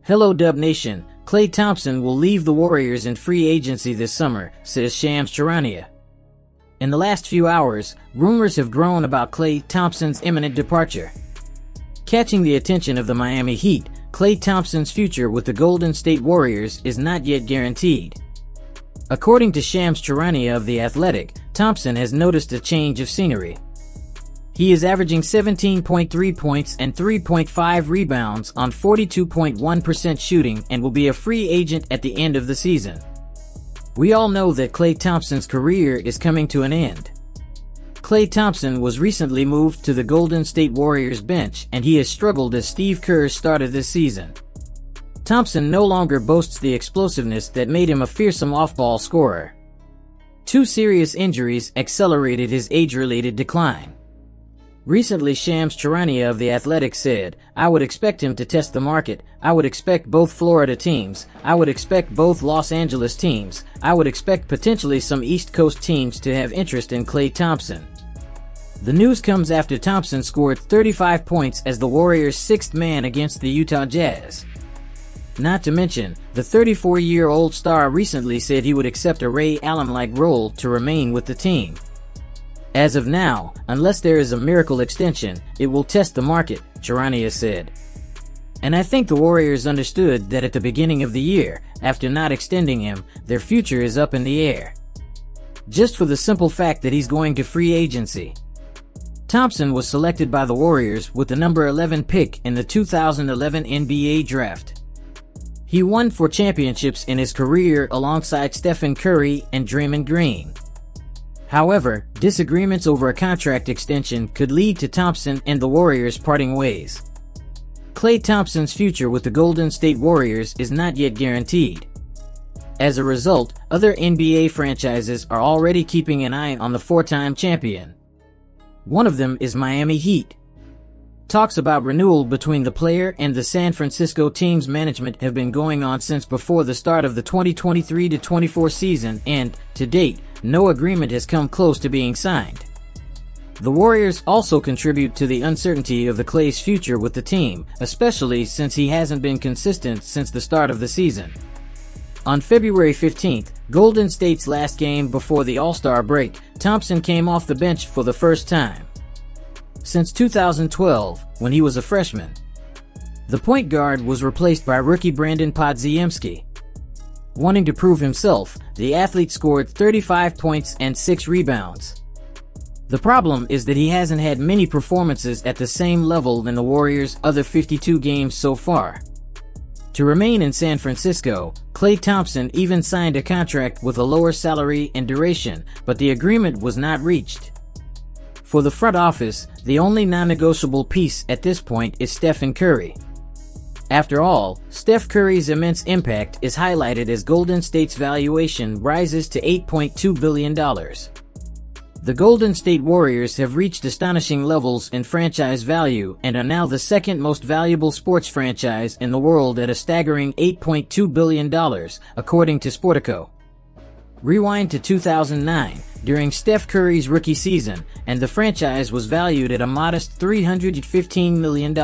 Hello Dub Nation, Klay Thompson will leave the Warriors in free agency this summer, says Shams Charania. In the last few hours, rumors have grown about Klay Thompson's imminent departure. Catching the attention of the Miami Heat, Klay Thompson's future with the Golden State Warriors is not yet guaranteed. According to Shams Charania of The Athletic, Thompson has noticed a change of scenery. He is averaging 17.3 points and 3.5 rebounds on 42.1% shooting and will be a free agent at the end of the season. We all know that Klay Thompson's career is coming to an end. Klay Thompson was recently moved to the Golden State Warriors bench, and he has struggled as Steve Kerr started this season. Thompson no longer boasts the explosiveness that made him a fearsome off-ball scorer. Two serious injuries accelerated his age-related decline. Recently, Shams Charania of The Athletic said, "I would expect him to test the market. I would expect both Florida teams. I would expect both Los Angeles teams. I would expect potentially some East Coast teams to have interest in Klay Thompson." The news comes after Thompson scored 35 points as the Warriors' sixth man against the Utah Jazz. Not to mention, the 34-year-old star recently said he would accept a Ray Allen-like role to remain with the team. As of now, unless there is a miracle extension, it will test the market, Charania said. And I think the Warriors understood that at the beginning of the year, after not extending him, their future is up in the air. Just for the simple fact that he's going to free agency. Thompson was selected by the Warriors with the number 11 pick in the 2011 NBA draft. He won 4 championships in his career alongside Stephen Curry and Draymond Green. However, disagreements over a contract extension could lead to Thompson and the Warriors parting ways. Klay Thompson's future with the Golden State Warriors is not yet guaranteed. As a result, other NBA franchises are already keeping an eye on the 4-time champion. One of them is Miami Heat. Talks about renewal between the player and the San Francisco team's management have been going on since before the start of the 2023-24 season, and, to date, no agreement has come close to being signed. The Warriors also contribute to the uncertainty of the Klay's future with the team, especially since he hasn't been consistent since the start of the season. On February 15th, Golden State's last game before the All-Star break, Thompson came off the bench for the first time since 2012, when he was a freshman. The point guard was replaced by rookie Brandon Podziemski. Wanting to prove himself, the athlete scored 35 points and 6 rebounds. The problem is that he hasn't had many performances at the same level in the Warriors' other 52 games so far. To remain in San Francisco, Klay Thompson even signed a contract with a lower salary and duration, but the agreement was not reached. For the front office, the only non-negotiable piece at this point is Stephen Curry. After all, Steph Curry's immense impact is highlighted as Golden State's valuation rises to $8.2 billion. The Golden State Warriors have reached astonishing levels in franchise value and are now the second most valuable sports franchise in the world at a staggering $8.2 billion, according to Sportico. Rewind to 2009, during Steph Curry's rookie season, and the franchise was valued at a modest $315 million.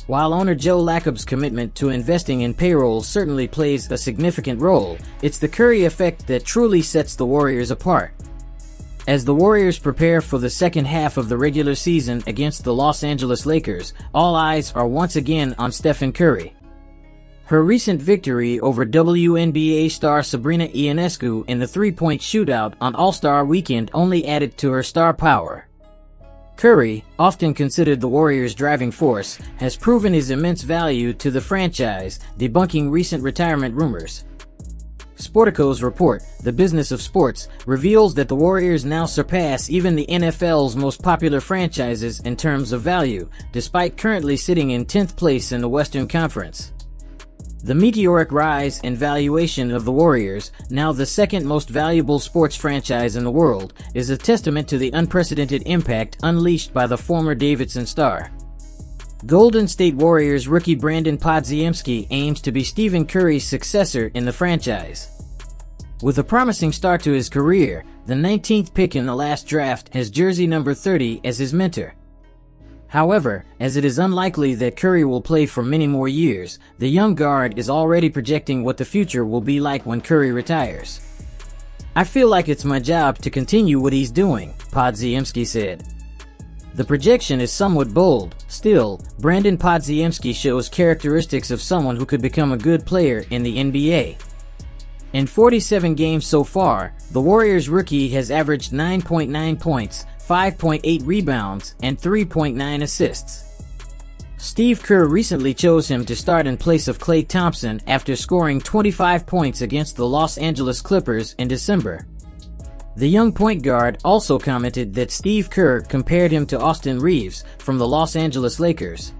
While owner Joe Lacob's commitment to investing in payroll certainly plays a significant role, it's the Curry effect that truly sets the Warriors apart. As the Warriors prepare for the second half of the regular season against the Los Angeles Lakers, all eyes are once again on Stephen Curry. Her recent victory over WNBA star Sabrina Ionescu in the three-point shootout on All-Star Weekend only added to her star power. Curry, often considered the Warriors' driving force, has proven his immense value to the franchise, debunking recent retirement rumors. Sportico's report, The Business of Sports, reveals that the Warriors now surpass even the NFL's most popular franchises in terms of value, despite currently sitting in 10th place in the Western Conference. The meteoric rise in valuation of the Warriors, now the second most valuable sports franchise in the world, is a testament to the unprecedented impact unleashed by the former Davidson star. Golden State Warriors rookie Brandon Podziemski aims to be Stephen Curry's successor in the franchise. With a promising start to his career, the 19th pick in the last draft has jersey number 30 as his mentor. However, as it is unlikely that Curry will play for many more years, the young guard is already projecting what the future will be like when Curry retires. "I feel like it's my job to continue what he's doing," Podziemski said. The projection is somewhat bold. Still, Brandon Podziemski shows characteristics of someone who could become a good player in the NBA. In 47 games so far, the Warriors rookie has averaged 9.9 points, 5.8 rebounds, and 3.9 assists. Steve Kerr recently chose him to start in place of Klay Thompson after scoring 25 points against the Los Angeles Clippers in December. The young point guard also commented that Steve Kerr compared him to Austin Reeves from the Los Angeles Lakers.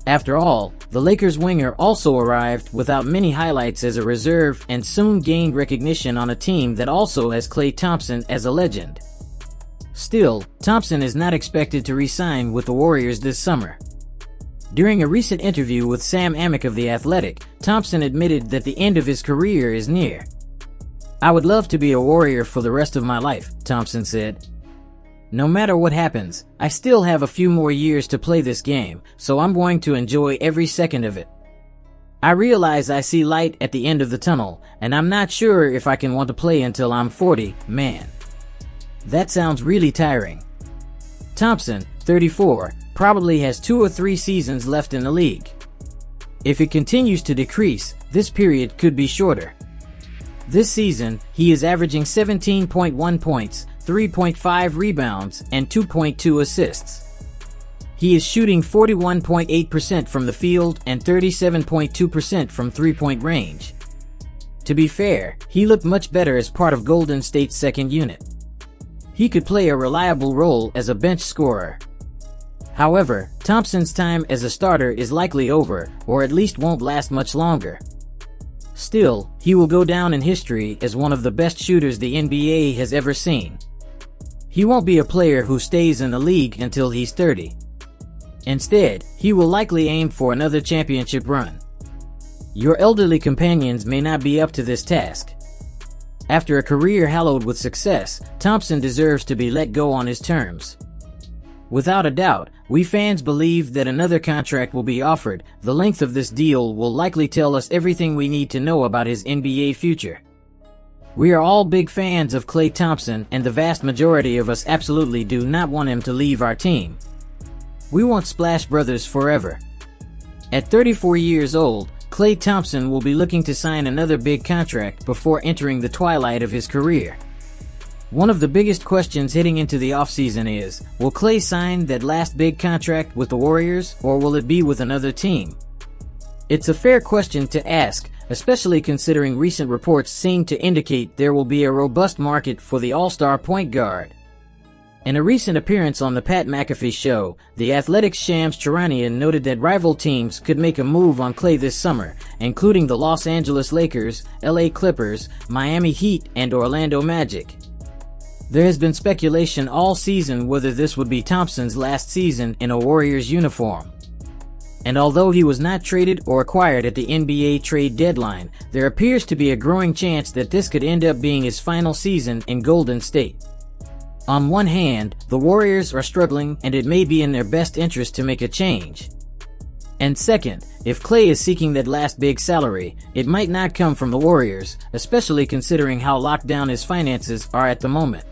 After all, the Lakers winger also arrived without many highlights as a reserve and soon gained recognition on a team that also has Klay Thompson as a legend. Still, Thompson is not expected to re-sign with the Warriors this summer. During a recent interview with Sam Amick of The Athletic, Thompson admitted that the end of his career is near. "I would love to be a Warrior for the rest of my life," Thompson said. "No matter what happens, I still have a few more years to play this game, so I'm going to enjoy every second of it. I realize I see light at the end of the tunnel, and I'm not sure if I can want to play until I'm 40, man. That sounds really tiring." Thompson, 34, probably has 2 or 3 seasons left in the league. If it continues to decrease, this period could be shorter. This season, he is averaging 17.1 points, 3.5 rebounds, and 2.2 assists. He is shooting 41.8% from the field and 37.2% from three-point range. To be fair, he looked much better as part of Golden State's second unit. He could play a reliable role as a bench scorer. However, Thompson's time as a starter is likely over, or at least won't last much longer. Still, he will go down in history as one of the best shooters the NBA has ever seen. He won't be a player who stays in the league until he's 30. Instead, he will likely aim for another championship run. Your elderly companions may not be up to this task. After a career hallowed with success, Thompson deserves to be let go on his terms. Without a doubt, we fans believe that another contract will be offered. The length of this deal will likely tell us everything we need to know about his NBA future. We are all big fans of Klay Thompson, and the vast majority of us absolutely do not want him to leave our team. We want Splash Brothers forever. At 34 years old, Klay Thompson will be looking to sign another big contract before entering the twilight of his career. One of the biggest questions heading into the offseason is, will Klay sign that last big contract with the Warriors, or will it be with another team? It's a fair question to ask, especially considering recent reports seem to indicate there will be a robust market for the all-star point guard. In a recent appearance on the Pat McAfee Show, The Athletic's Shams Charania noted that rival teams could make a move on Klay this summer, including the Los Angeles Lakers, LA Clippers, Miami Heat, and Orlando Magic. There has been speculation all season whether this would be Thompson's last season in a Warriors uniform. And although he was not traded or acquired at the NBA trade deadline, there appears to be a growing chance that this could end up being his final season in Golden State. On one hand, the Warriors are struggling, and it may be in their best interest to make a change. And second, if Klay is seeking that last big salary, it might not come from the Warriors, especially considering how locked down his finances are at the moment.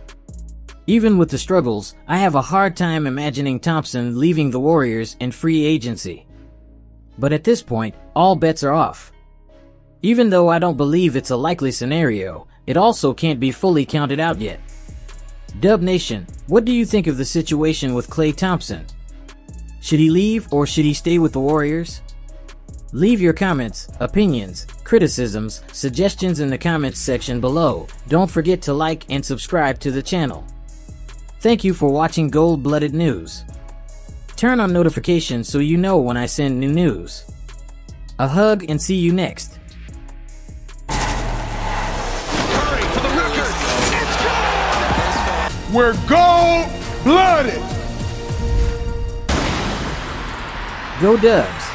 Even with the struggles, I have a hard time imagining Thompson leaving the Warriors in free agency. But at this point, all bets are off. Even though I don't believe it's a likely scenario, it also can't be fully counted out yet. Dub Nation, what do you think of the situation with Klay Thompson? Should he leave or should he stay with the Warriors? Leave your comments, opinions, criticisms, suggestions in the comments section below. Don't forget to like and subscribe to the channel. Thank you for watching Gold-Blooded News. Turn on notifications so you know when I send new news. A hug and see you next. We're gold-blooded! Go Dubs!